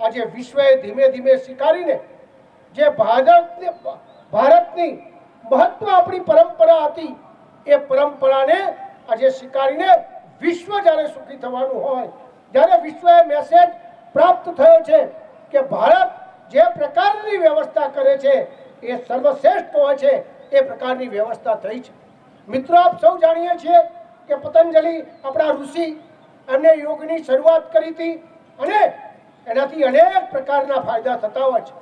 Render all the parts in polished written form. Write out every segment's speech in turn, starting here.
આજે વિશ્વએ ધીમે ધીમે સ્વીકારીને જે ભારતની મહત્વ આપણી પરંપરા હતી એ પરંપરાને આજે સ્વીકારીને વિશ્વ જ્યારે સુખી થવાનું હોય, જ્યારે વિશ્વએ મેસેજ પ્રાપ્ત થયો છે કે ભારત જે પ્રકારની વ્યવસ્થા કરે છે એ સર્વશ્રેષ્ઠ હોય છે, એ પ્રકારની વ્યવસ્થા થઈ છે. મિત્રો, આપ સૌ જાણીએ છીએ કે પતંજલિ આપણા ઋષિ એમને યોગની શરૂઆત કરી હતી અને એનાથી અનેક પ્રકારના ફાયદા થતા હોય છે.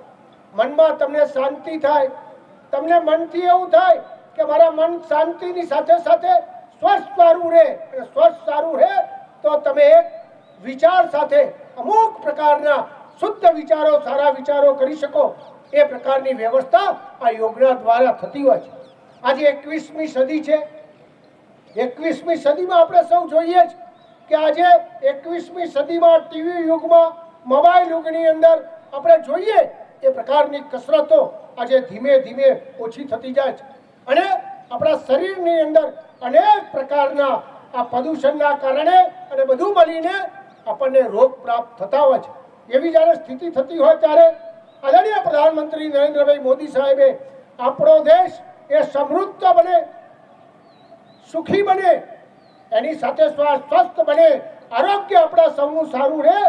મનમાં તમને શાંતિ થાય, તમને મનથી એવું થાય કે મારા મન શાંતિની સાથે સાથે સ્વસ્થ સારું રહે, અને સ્વસ્થ સારું રહે તો તમે એક વિચાર સાથે અમુક પ્રકારના શુદ્ધ વિચારો, સારા વિચારો કરી શકો. એ પ્રકારની વ્યવસ્થા આ યોગના દ્વારા થતી હોય છે. આજે 21મી સદી છે. 21મી સદીમાં આપણે સૌ જોઈએ જ કે આજે 21મી સદીમાં ટીવી યુગમાં, મોબાઈલ યુગની અંદર આપણે જોઈએ એ પ્રકારની કસરતો આજે ધીમે ધીમે ઓછી થતી જાય છે અને આપણા શરીરની અંદર અનેક પ્રકારના આ પ્રદૂષણના કારણે અને બધું મળીને આપણને રોગ પ્રાપ્ત થતા હોય છે. એવી જ્યારે સ્થિતિ થતી હોય ત્યારે આદરણીય પ્રધાનમંત્રી નરેન્દ્રભાઈ મોદી સાહેબે આપણો દેશ એ સમૃદ્ધ બને, સુખી બને, એની સાથે સ્વસ્થ બને, આરોગ્ય આપણા સૌનું સારું રહે,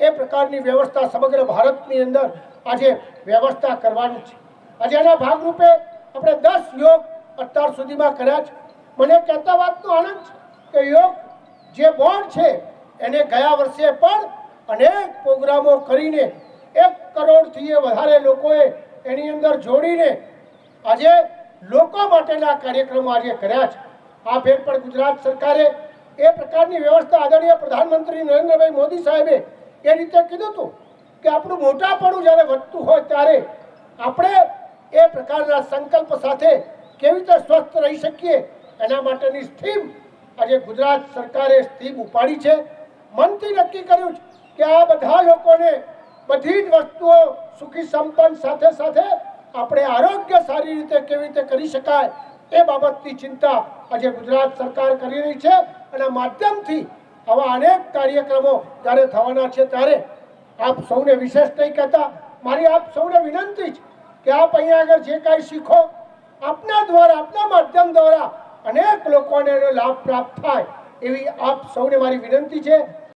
એ પ્રકારની વ્યવસ્થા સમગ્ર ભારતની અંદર આજે વ્યવસ્થા કરવાની છે. આજે એના ભાગરૂપે આપણે 10 યોગ અત્યાર સુધીમાં કર્યા છે. મને કહેતા વાતનો આનંદ છે કે યોગ જે બોર્ડ છે એને ગયા વર્ષે પણ અનેક પ્રોગ્રામો કરીને 1 કરોડથી વધારે લોકોએ એની અંદર જોડીને આજે લોકો માટેના કાર્યક્રમો આજે કર્યા છે. આ ફેર પણ ગુજરાત સરકારે એ પ્રકારની વ્યવસ્થા આદરણીય પ્રધાનમંત્રી નરેન્દ્રભાઈ મોદી સાહેબે એ રીતે કીધું હતું કે આપણું મોટાપણું જ્યારે વધતું હોય ત્યારે આપણે એ પ્રકારના સંકલ્પ સાથે કેવી રીતે સ્વસ્થ રહી શકીએ એના માટેની સ્કીમ આજે ગુજરાત સરકારે સ્કીમ ઉપાડી છે. મનથી નક્કી કર્યું છે કે આ બધા લોકોને બધી જ વસ્તુઓ સુખી સંપન્ન સાથે સાથે આપણે આરોગ્ય સારી રીતે કેવી રીતે કરી શકાય એ બાબતની ચિંતા આજે ગુજરાત સરકાર કરી રહી છે. અને માધ્યમથી આવા અનેક કાર્યક્રમો જ્યારે થવાના છે ત્યારે આપ સૌને વિશેષ નહીં કહેતા, મારી આપ સૌને વિનંતી છે કે આપ અહીંયા આગળ જે કાંઈ શીખો આપના દ્વારા, આપના માધ્યમ દ્વારા અનેક લોકોને એનો લાભ પ્રાપ્ત થાય એવી આપ સૌને મારી વિનંતી છે.